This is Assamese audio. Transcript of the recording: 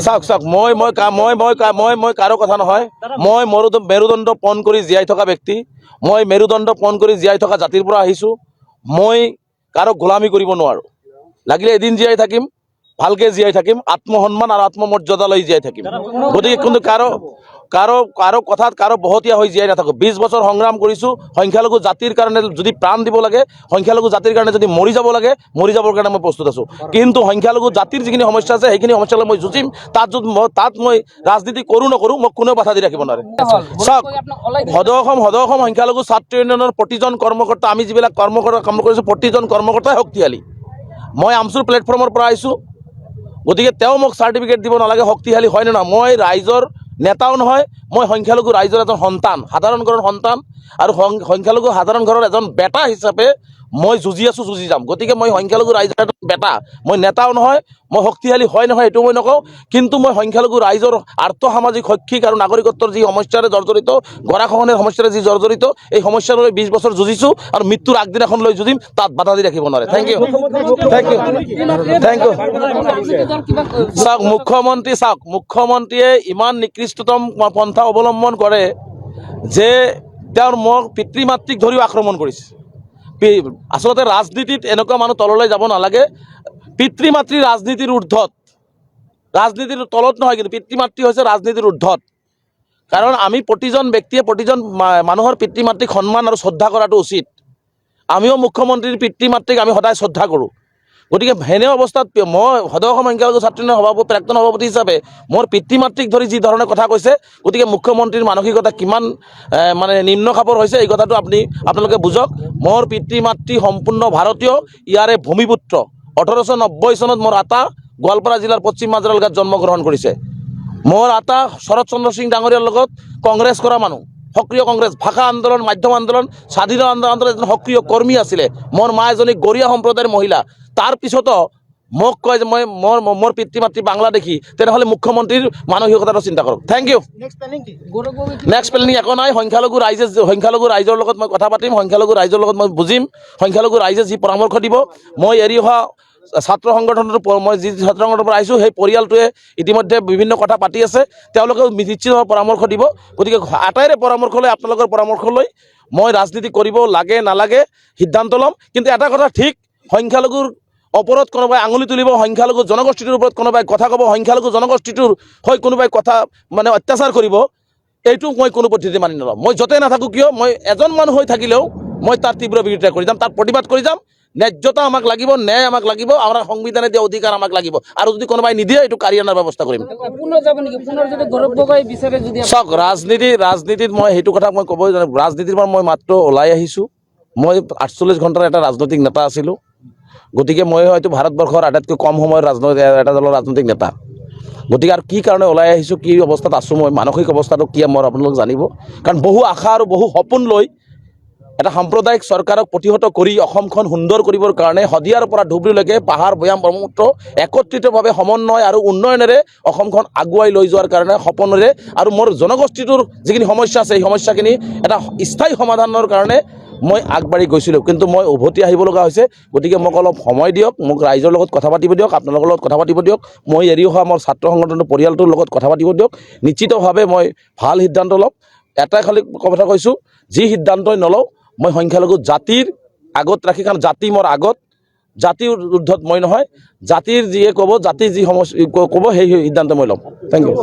চাওক চাওক মই কাৰো কথা নহয়। মই মেৰুদণ্ড পণ কৰি জীয়াই থকা ব্যক্তি। মই মেৰুদণ্ড পণ কৰি জীয়াই থকা জাতিৰ পৰা আহিছোঁ। মই কাৰো গোলামী কৰিব নোৱাৰোঁ। লাগিলে এদিন জীয়াই থাকিম, ভালকৈ জীয়াই থাকিম, আত্মসন্মান আৰু আত্মমৰ্যাদা লৈ জীয়াই থাকিম। গতিকে কিন্তু কাৰো কথাত কাৰো বহতীয়া হৈ জীয়াই নাথাকোঁ। 20 বছৰ সংগ্ৰাম কৰিছোঁ। সংখ্যালঘু জাতিৰ কাৰণে যদি প্ৰাণ দিব লাগে, সংখ্যালঘু জাতিৰ কাৰণে যদি মৰি যাব লাগে, মৰি যাবৰ কাৰণে মই প্ৰস্তুত আছোঁ। কিন্তু সংখ্যালঘু জাতিৰ যিখিনি সমস্যা আছে সেইখিনি সমস্যালৈ মই যুঁজিম। তাত মই ৰাজনীতি কৰোঁ নকৰোঁ মোক কোনেও বাধা দি ৰাখিব নোৱাৰে। চাওক, সদৌ অসম সংখ্যালঘু ছাত্ৰ ইউনিয়নৰ প্ৰতিজন কৰ্মকৰ্তা, আমি যিবিলাক কাম কৰিছোঁ প্ৰতিজন কৰ্মকৰ্তাই শক্তিশালী। মই আমচুৰ প্লেটফৰ্মৰ পৰা আহিছোঁ। গতিকে তেওঁ মোক চাৰ্টিফিকেট দিব নালাগে শক্তিশালী হয় নে নহয়। মই ৰাইজৰ নেতাও নহয়, মই সংখ্যালঘু ৰাইজৰ এজন সন্তান, সাধাৰণ ঘৰৰ সন্তান, আৰু সংখ্যালঘু সাধাৰণ ঘৰৰ এজন বেটা হিচাপে মই যুঁজি আছোঁ, যুঁজি যাম। গতিকে মই সংখ্যালঘু ৰাইজৰ এজন বেটা, মই নেতাও নহয়, মই শক্তিশালী হয় নহয় এইটো মই নকওঁ। কিন্তু মই সংখ্যালঘু ৰাইজৰ আৰ্থ সামাজিক শৈক্ষিক আৰু নাগৰিকত্বৰ যি সমস্যাৰে জৰ্জৰিত, গৰাখহনীয়া সমস্যাৰে যি জৰ্জৰিত, এই সমস্যালৈ 20 বছৰ যুঁজিছোঁ আৰু মৃত্যুৰ আগদিনাখন লৈ যুঁজিম। তাত বাধা দি ৰাখিব নোৱাৰে। Thank you. চাওক, মুখ্যমন্ত্ৰীয়ে ইমান নিকৃষ্টতম পন্থা অৱলম্বন কৰে যে তেওঁৰ মোৰ পিতৃ মাতৃক ধৰিও আক্ৰমণ কৰিছে। আচলতে ৰাজনীতিত এনেকুৱা মানুহ তললৈ যাব নালাগে। পিতৃ মাতৃ ৰাজনীতিৰ ঊৰ্ধত, ৰাজনীতিৰ তলত নহয়, কিন্তু পিতৃ মাতৃ হৈছে ৰাজনীতিৰ ঊৰ্ধত। কাৰণ আমি প্ৰতিজন ব্যক্তিয়ে প্ৰতিজন মানুহৰ পিতৃ মাতৃক সন্মান আৰু শ্ৰদ্ধা কৰাটো উচিত। আমিও মুখ্যমন্ত্ৰীৰ পিতৃ মাতৃক আমি সদায় শ্ৰদ্ধা কৰোঁ। গতিকে হেনে অৱস্থাত মই সদৌ অসম সংখ্যালঘু ছাত্ৰ ইউনিয়নৰ প্ৰাক্তন সভাপতি হিচাপে মোৰ পিতৃ মাতৃক ধৰি যি ধৰণে কথা কৈছে, গতিকে মুখ্যমন্ত্ৰীৰ মানসিকতা কিমান মানে নিম্ন খাপৰ হৈছে এই কথাটো আপোনালোকে বুজক। মোৰ পিতৃ মাতৃ সম্পূৰ্ণ ভাৰতীয়, ইয়াৰে ভূমিপুত্ৰ। 1890 চনত মোৰ আতা গোৱালপাৰা জিলাৰ পশ্চিম মাজৰাল গাঁৱত জন্মগ্ৰহণ কৰিছে। মোৰ আতা শৰৎ চন্দ্ৰ সিং ডাঙৰীয়াৰ লগত কংগ্ৰেছ কৰা মানুহ, সক্ৰিয় কংগ্ৰেছ, ভাষা আন্দোলন, মাধ্যম আন্দোলন, স্বাধীনতা আন্দোলনৰ এজন সক্ৰিয় কৰ্মী আছিলে। মোৰ মা এজনী গৰীয়া সম্প্ৰদায়ৰ মহিলা। তাৰপিছতো মোক কয় যে মোৰ পিতৃ মাতৃ বাংলাদেশী, তেনেহ'লে মুখ্যমন্ত্ৰীৰ মানসিকতাটো চিন্তা কৰক। Thank U. নেক্সট প্লেনিং একো নাই। সংখ্যালঘু ৰাইজৰ লগত মই কথা পাতিম, সংখ্যালঘু ৰাইজৰ লগত মই বুজিম। সংখ্যালঘু ৰাইজে যি পৰামৰ্শ দিব, মই এৰি অহা ছাত্ৰ সংগঠনটোৰ মই যি ছাত্ৰ সংগঠনৰ পৰা আহিছোঁ সেই পৰিয়ালটোৱে ইতিমধ্যে বিভিন্ন কথা পাতি আছে। তেওঁলোকেও নিশ্চিতভাৱে পৰামৰ্শ দিব। গতিকে আটাইৰে পৰামৰ্শ লৈ, আপোনালোকৰ পৰামৰ্শ লৈ মই ৰাজনীতি কৰিব লাগে নালাগে সিদ্ধান্ত ল'ম। কিন্তু এটা কথা ঠিক, সংখ্যালঘুৰ ওপৰত কোনোবাই আঙুলি তুলিব, সংখ্যালঘু জনগোষ্ঠীটোৰ ওপৰত কোনোবাই কথা ক'ব, সংখ্যালঘু জনগোষ্ঠীটোৰ হৈ কোনোবাই কথা অত্যাচাৰ কৰিব, এইটো মই কোনো পদ্ধতি মানি নলওঁ। মই য'তে নাথাকোঁ কিয়, মই এজন মানুহ হৈ থাকিলেও মই তাৰ তীব্ৰ বিৰোধিতা কৰি যাম, তাৰ প্ৰতিবাদ কৰি যাম। ন্যায্যতা আমাক লাগিব, ন্যায় আমাক লাগিব, আমাৰ সংবিধানে দিয়া অধিকাৰ আমাক লাগিব। আৰু যদি কোনোবাই নিদিয়ে এইটো কাঢ়ি অনাৰ ব্যৱস্থা কৰিম। চাওক, ৰাজনীতিত মই সেইটো কথা মই ক'বই জানো। ৰাজনীতিৰ পৰা মই মাত্ৰ ওলাই আহিছোঁ। মই 48 ঘণ্টাৰ এটা ৰাজনৈতিক নেতা আছিলোঁ। গতিকে মই হয়তো ভাৰতবৰ্ষৰ আটাইতকৈ কম সময়ৰ এটা দলৰ ৰাজনৈতিক নেতা। গতিকে আৰু কি কাৰণে ওলাই আহিছোঁ, কি অৱস্থাত আছোঁ, মই মানসিক অৱস্থাটো কি মোৰ আপোনালোক জানিব। কাৰণ বহু আশা আৰু বহু সপোন লৈ এটা সাম্প্ৰদায়িক চৰকাৰক প্ৰতিহত কৰি অসমখন সুন্দৰ কৰিবৰ কাৰণে শদিয়াৰ পৰা ধুবুৰীলৈকে পাহাৰ ভৈয়াম ব্ৰহ্মপুত্ৰ একত্ৰিতভাৱে সমন্বয় আৰু উন্নয়নেৰে অসমখন আগুৱাই লৈ যোৱাৰ কাৰণে সপোনেৰে, আৰু মোৰ জনগোষ্ঠীটোৰ যিখিনি সমস্যা আছে এই সমস্যাখিনি এটা স্থায়ী সমাধানৰ কাৰণে মই আগবাঢ়ি গৈছিলোঁ। কিন্তু মই উভতি আহিব লগা হৈছে। গতিকে মোক অলপ সময় দিয়ক, মোক ৰাইজৰ লগত কথা পাতিব দিয়ক, আপোনালোকৰ লগত কথা পাতিব দিয়ক। মই এৰি অহা মোৰ ছাত্ৰ সংগঠনৰ পৰিয়ালটোৰ লগত কথা পাতিব দিয়ক। নিশ্চিতভাৱে মই ভাল সিদ্ধান্ত ল'ম। এটাই খালী কথা কৈছোঁ, যি সিদ্ধান্তই নলওঁ মই সংখ্যালঘু জাতিৰ আগত ৰাখি, কাৰণ জাতি মোৰ আগত, জাতিৰ ঊৰ্ধত মই নহয়। জাতিৰ যিয়ে ক'ব, জাতিৰ যি সমস্যা ক'ব সেই সিদ্ধান্ত মই ল'ম। Thank U.